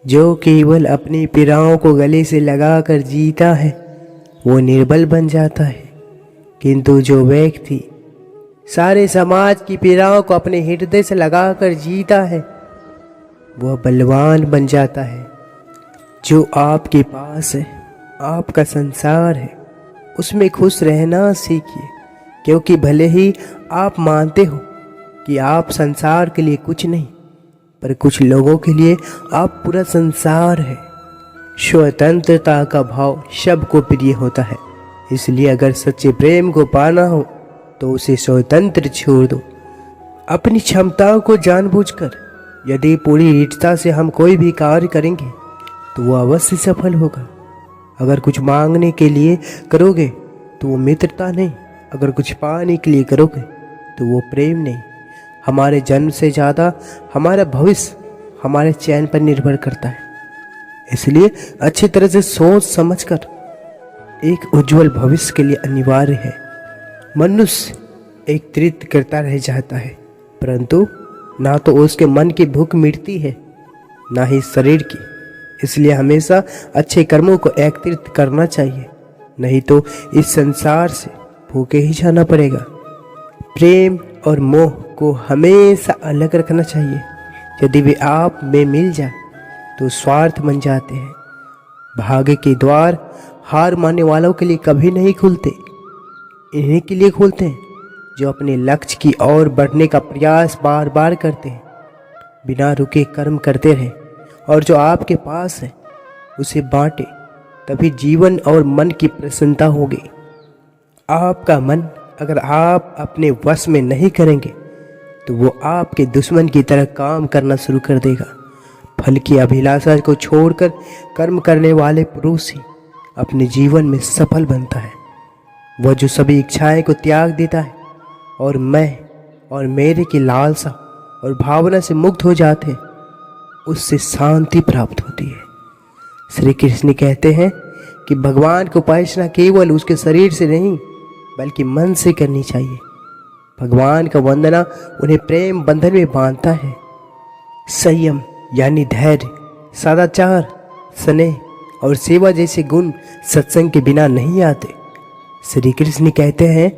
जो केवल अपनी पीड़ाओं को गले से लगाकर जीता है वो निर्बल बन जाता है, किंतु जो व्यक्ति सारे समाज की पीड़ाओं को अपने हृदय से लगाकर जीता है वह बलवान बन जाता है। जो आपके पास है, आपका संसार है, उसमें खुश रहना सीखिए, क्योंकि भले ही आप मानते हो कि आप संसार के लिए कुछ नहीं, पर कुछ लोगों के लिए आप पूरा संसार है। स्वतंत्रता का भाव सबको प्रिय होता है, इसलिए अगर सच्चे प्रेम को पाना हो तो उसे स्वतंत्र छोड़ दो। अपनी क्षमताओं को जानबूझकर यदि पूरी दृढ़ता से हम कोई भी कार्य करेंगे तो वो अवश्य सफल होगा। अगर कुछ मांगने के लिए करोगे तो वो मित्रता नहीं, अगर कुछ पाने के लिए करोगे तो वो प्रेम नहीं। हमारे जन्म से ज़्यादा हमारा भविष्य हमारे चयन पर निर्भर करता है, इसलिए अच्छी तरह से सोच समझकर एक उज्जवल भविष्य के लिए अनिवार्य है। मनुष्य एक तीर्थ करता रह जाता है, परंतु ना तो उसके मन की भूख मिटती है ना ही शरीर की, इसलिए हमेशा अच्छे कर्मों को एकत्रित करना चाहिए, नहीं तो इस संसार से भूखे ही जाना पड़ेगा। प्रेम और मोह को हमेशा अलग रखना चाहिए। यदि वे आप में मिल जाए तो स्वार्थ बन जाते हैं। भाग्य के द्वार हार मानने वालों के लिए कभी नहीं खुलते, इन्हीं के लिए खुलते हैं जो अपने लक्ष्य की ओर बढ़ने का प्रयास बार बार करते हैं, बिना रुके कर्म करते रहें और जो आपके पास है उसे बांटे, तभी जीवन और मन की प्रसन्नता होगी। आपका मन अगर आप अपने वश में नहीं करेंगे तो वो आपके दुश्मन की तरह काम करना शुरू कर देगा। फल की अभिलाषा को छोड़कर कर्म करने वाले पुरुष ही अपने जीवन में सफल बनता है। वह जो सभी इच्छाएं को त्याग देता है और मैं और मेरे की लालसा और भावना से मुक्त हो जाते हैं, उससे शांति प्राप्त होती है। श्री कृष्ण कहते हैं कि भगवान को उपासना केवल उसके शरीर से नहीं बल्कि मन से करनी चाहिए। भगवान का वंदना उन्हें प्रेम बंधन में बांधता है। संयम यानी धैर्य, सदाचार, स्नेह और सेवा जैसे गुण सत्संग के बिना नहीं आते। श्री कृष्ण कहते हैं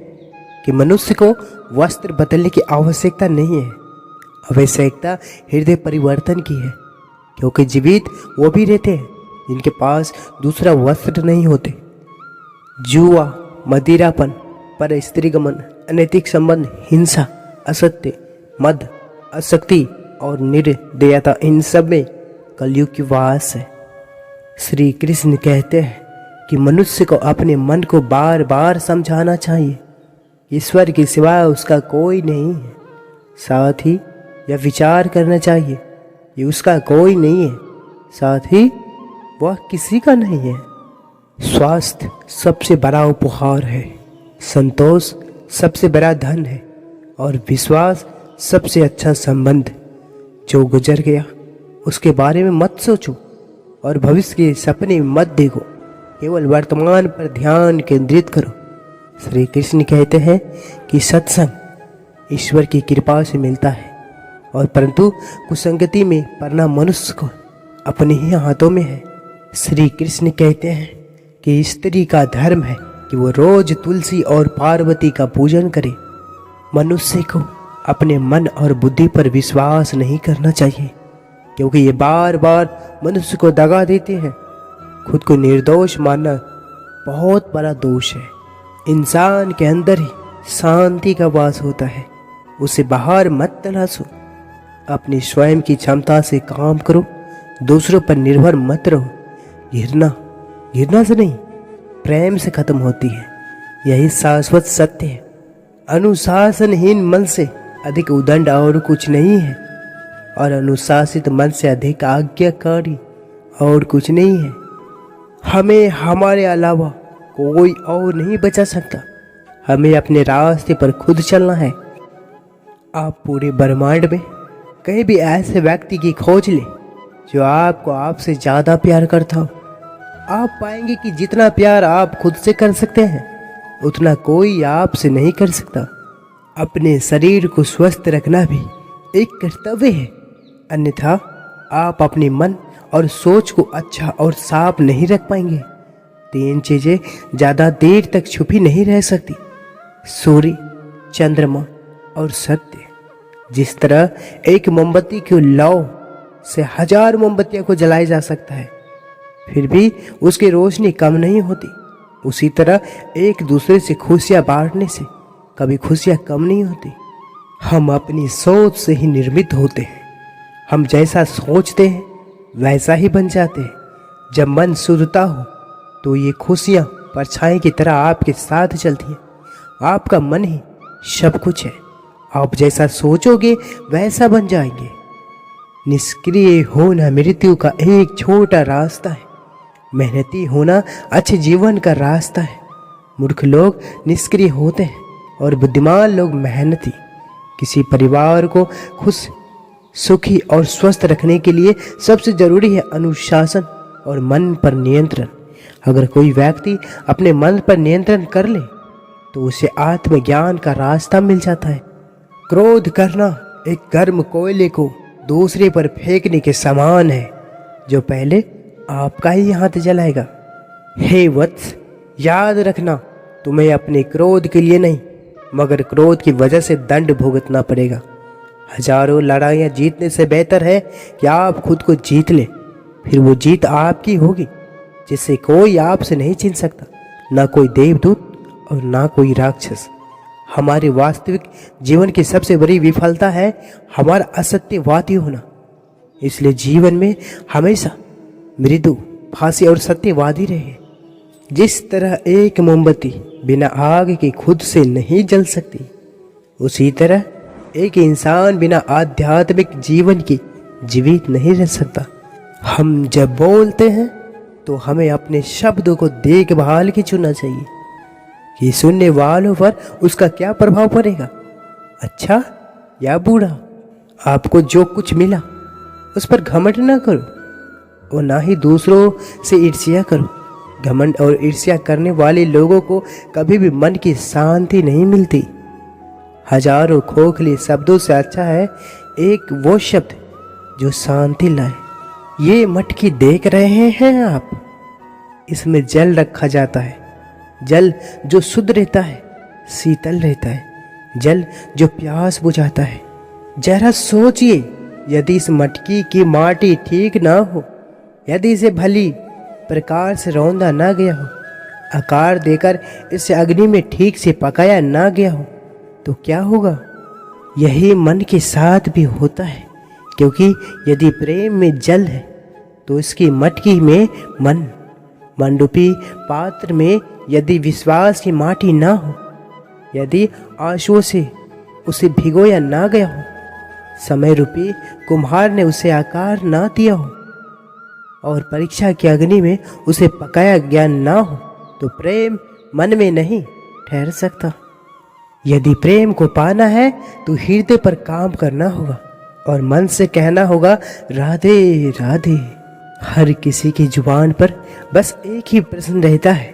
कि मनुष्य को वस्त्र बदलने की आवश्यकता नहीं है, आवश्यकता हृदय परिवर्तन की है, क्योंकि जीवित वो भी रहते हैं जिनके पास दूसरा वस्त्र नहीं होते। जुआ, मदिरापन, पर स्त्रीगमन, अनैतिक संबंध, हिंसा, असत्य, मद, आसक्ति और निर्दयता, इन सब में कलयुग की वास है। श्री कृष्ण कहते हैं कि मनुष्य को अपने मन को बार बार समझाना चाहिए, ईश्वर के सिवा उसका कोई नहीं है। साथ ही यह विचार करना चाहिए कि उसका कोई नहीं है, साथ ही वह किसी का नहीं है। स्वास्थ्य सबसे बड़ा उपहार है, संतोष सबसे बड़ा धन है और विश्वास सबसे अच्छा संबंध। जो गुजर गया उसके बारे में मत सोचो और भविष्य के सपने मत देखो, केवल वर्तमान पर ध्यान केंद्रित करो। श्री कृष्ण कहते हैं कि सत्संग ईश्वर की कृपा से मिलता है और परंतु कुसंगति में पड़ना मनुष्य को अपने ही हाथों में है। श्री कृष्ण कहते हैं कि स्त्री का धर्म है कि वो रोज तुलसी और पार्वती का पूजन करे। मनुष्य को अपने मन और बुद्धि पर विश्वास नहीं करना चाहिए, क्योंकि ये बार बार मनुष्य को दगा देते हैं। खुद को निर्दोष मानना बहुत बड़ा दोष है। इंसान के अंदर ही शांति का वास होता है, उसे बाहर मत तलाशो। अपनी स्वयं की क्षमता से काम करो, दूसरों पर निर्भर मत रहो। घृणा से नहीं, प्रेम से खत्म होती है, यही शाश्वत सत्य है। अनुशासनहीन मन से अधिक उदंड और कुछ नहीं है और अनुशासित मन से अधिक आज्ञाकारी और कुछ नहीं है। हमें हमारे अलावा कोई और नहीं बचा सकता। हमें अपने रास्ते पर खुद चलना है। आप पूरे ब्रह्मांड में कहीं भी ऐसे व्यक्ति की खोज लें जो आपको आपसे ज़्यादा प्यार करता हो। आप पाएंगे कि जितना प्यार आप खुद से कर सकते हैं उतना कोई आपसे नहीं कर सकता। अपने शरीर को स्वस्थ रखना भी एक कर्तव्य है, अन्यथा आप अपने मन और सोच को अच्छा और साफ नहीं रख पाएंगे। तीन चीजें ज्यादा देर तक छुपी नहीं रह सकती, सूर्य, चंद्रमा और सत्य। जिस तरह एक मोमबत्ती की लौ से 1000 मोमबत्तियों को जलाया जा सकता है, फिर भी उसकी रोशनी कम नहीं होती, उसी तरह एक दूसरे से खुशियां बांटने से कभी खुशियां कम नहीं होती। हम अपनी सोच से ही निर्मित होते हैं। हम जैसा सोचते हैं वैसा ही बन जाते हैं। जब मन शुद्धता हो तो ये खुशियां परछाई की तरह आपके साथ चलती हैं। आपका मन ही सब कुछ है। आप जैसा सोचोगे वैसा बन जाएंगे। निष्क्रिय होना मृत्यु का एक छोटा रास्ता है। मेहनती होना अच्छे जीवन का रास्ता है। मूर्ख लोग निष्क्रिय होते हैं और बुद्धिमान लोग मेहनती। किसी परिवार को खुश, सुखी और स्वस्थ रखने के लिए सबसे जरूरी है अनुशासन और मन पर नियंत्रण। अगर कोई व्यक्ति अपने मन पर नियंत्रण कर ले तो उसे आत्मज्ञान का रास्ता मिल जाता है। क्रोध करना एक गर्म कोयले को दूसरे पर फेंकने के समान है, जो पहले आपका ही हाथ जलाएगा। हे वत्स, याद रखना, तुम्हें अपने क्रोध के लिए नहीं मगर क्रोध की वजह से दंड भुगतना पड़ेगा। हजारों लड़ाइयाँ जीतने से बेहतर है कि आप खुद को जीत लें। फिर वो जीत आपकी होगी जिससे कोई आपसे नहीं छीन सकता, ना कोई देवदूत और ना कोई राक्षस। हमारे वास्तविक जीवन की सबसे बड़ी विफलता है हमारा असत्यवादी होना। इसलिए जीवन में हमेशा मृदु, भाषी और सत्यवादी रहे। जिस तरह एक मोमबत्ती बिना आग के खुद से नहीं जल सकती, उसी तरह एक इंसान बिना आध्यात्मिक जीवन के जीवित नहीं रह सकता। हम जब बोलते हैं तो हमें अपने शब्दों को देखभाल के चुनना चाहिए कि सुनने वालों पर उसका क्या प्रभाव पड़ेगा, अच्छा या बुरा। आपको जो कुछ मिला उस पर घमंड ना करो और ना ही दूसरों से ईर्ष्या करो। घमंड और ईर्ष्या करने वाले लोगों को कभी भी मन की शांति नहीं मिलती। हजारों खोखले शब्दों से अच्छा है एक वो शब्द जो शांति लाए। ये मटकी देख रहे हैं आप, इसमें जल रखा जाता है। जल जो शुद्ध रहता है, शीतल रहता है, जल जो प्यास बुझाता है। जरा सोचिए, यदि इस मटकी की माटी ठीक ना हो, यदि इसे भली प्रकार से रौंदा ना गया हो, आकार देकर इसे अग्नि में ठीक से पकाया ना गया हो, तो क्या होगा? यही मन के साथ भी होता है, क्योंकि यदि प्रेम में जल है तो इसकी मटकी में मन, मंडूपी पात्र में यदि विश्वास की माटी ना हो, यदि आंसुओं से उसे भिगोया ना गया हो, समय रूपी कुम्हार ने उसे आकार ना दिया हो और परीक्षा की अग्नि में उसे पकाया गया ना हो, तो प्रेम मन में नहीं ठहर सकता। यदि प्रेम को पाना है तो हृदय पर काम करना होगा और मन से कहना होगा राधे राधे। हर किसी की जुबान पर बस एक ही प्रश्न रहता है,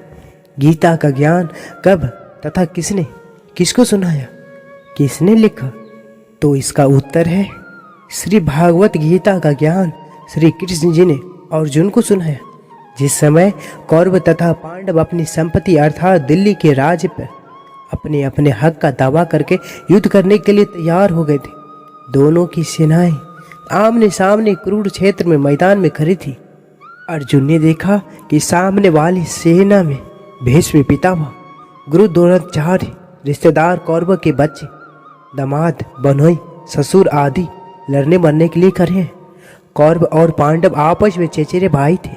गीता का ज्ञान कब तथा किसने किसको सुनाया, किसने लिखा? तो इसका उत्तर है श्री भागवत गीता का ज्ञान श्री कृष्ण जी ने अर्जुन को सुनाया। जिस समय कौरव तथा पांडव अपनी संपत्ति अर्थात दिल्ली के राज्य पर अपने अपने हक का दावा करके युद्ध करने के लिए तैयार हो गए थे, दोनों की सेनाएं आमने सामने क्रूर क्षेत्र में मैदान में खड़ी थी। अर्जुन ने देखा कि सामने वाली सेना में भीष्म पितामह, गुरु द्रोणाचार्य, रिश्तेदार कौरव के बच्चे, दामाद, बनोई, ससुर आदि लड़ने मरने के लिए खड़े हैं। कौरव और पांडव आपस में चचेरे भाई थे।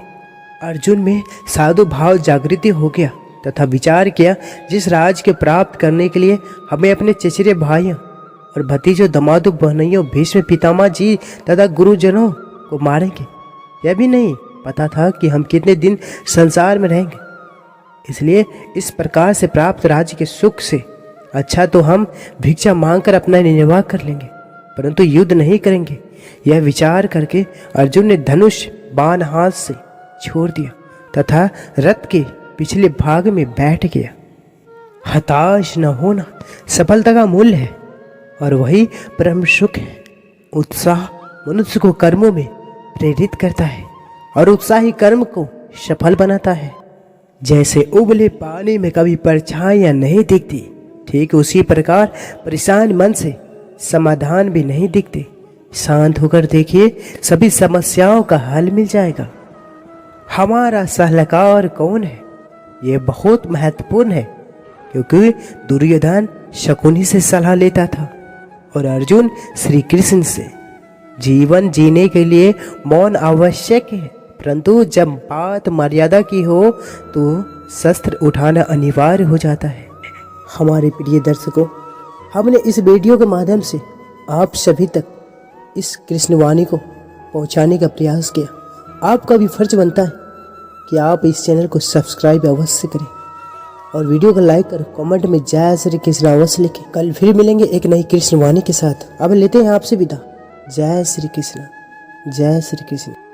अर्जुन में साधु भाव जागृति हो गया तथा विचार किया, जिस राज के प्राप्त करने के लिए हमें अपने चचेरे भाइयों और भतीजों, दमादों, बहनोइयों, भीष्म पितामह जी तथा गुरुजनों को मारेंगे, यह भी नहीं पता था कि हम कितने दिन संसार में रहेंगे। इसलिए इस प्रकार से प्राप्त राज्य के सुख से अच्छा तो हम भिक्षा मांगकर अपना निर्वाह कर लेंगे, परंतु युद्ध नहीं करेंगे। यह विचार करके अर्जुन ने धनुष बाण हाथ से छोड़ दिया तथा रथ के पिछले भाग में बैठ गया। हताश न होना सफलता का मूल्य है और वही परम सुख है। उत्साह मनुष्य को कर्मों में प्रेरित करता है और उत्साही कर्म को सफल बनाता है। जैसे उबले पानी में कभी परछाइयां नहीं दिखती, ठीक उसी प्रकार परेशान मन से समाधान भी नहीं दिखते। शांत होकर देखिए, सभी समस्याओं का हल मिल जाएगा। हमारा सलाहकार कौन है? ये बहुत महत्वपूर्ण है, क्योंकि दुर्योधन शकुनी से सलाह लेता था और अर्जुन श्री कृष्ण से। जीवन जीने के लिए मौन आवश्यक है, परंतु जब बात मर्यादा की हो तो शस्त्र उठाना अनिवार्य हो जाता है। हमारे प्रिय दर्शकों, हमने इस वीडियो के माध्यम से आप सभी तक इस कृष्णवाणी को पहुंचाने का प्रयास किया। आपका भी फर्ज बनता है कि आप इस चैनल को सब्सक्राइब अवश्य करें और वीडियो को लाइक कर कमेंट में जय श्री कृष्ण अवश्य लिखें। कल फिर मिलेंगे एक नई कृष्णवाणी के साथ। अब लेते हैं आपसे विदा। जय श्री कृष्ण, जय श्री कृष्ण।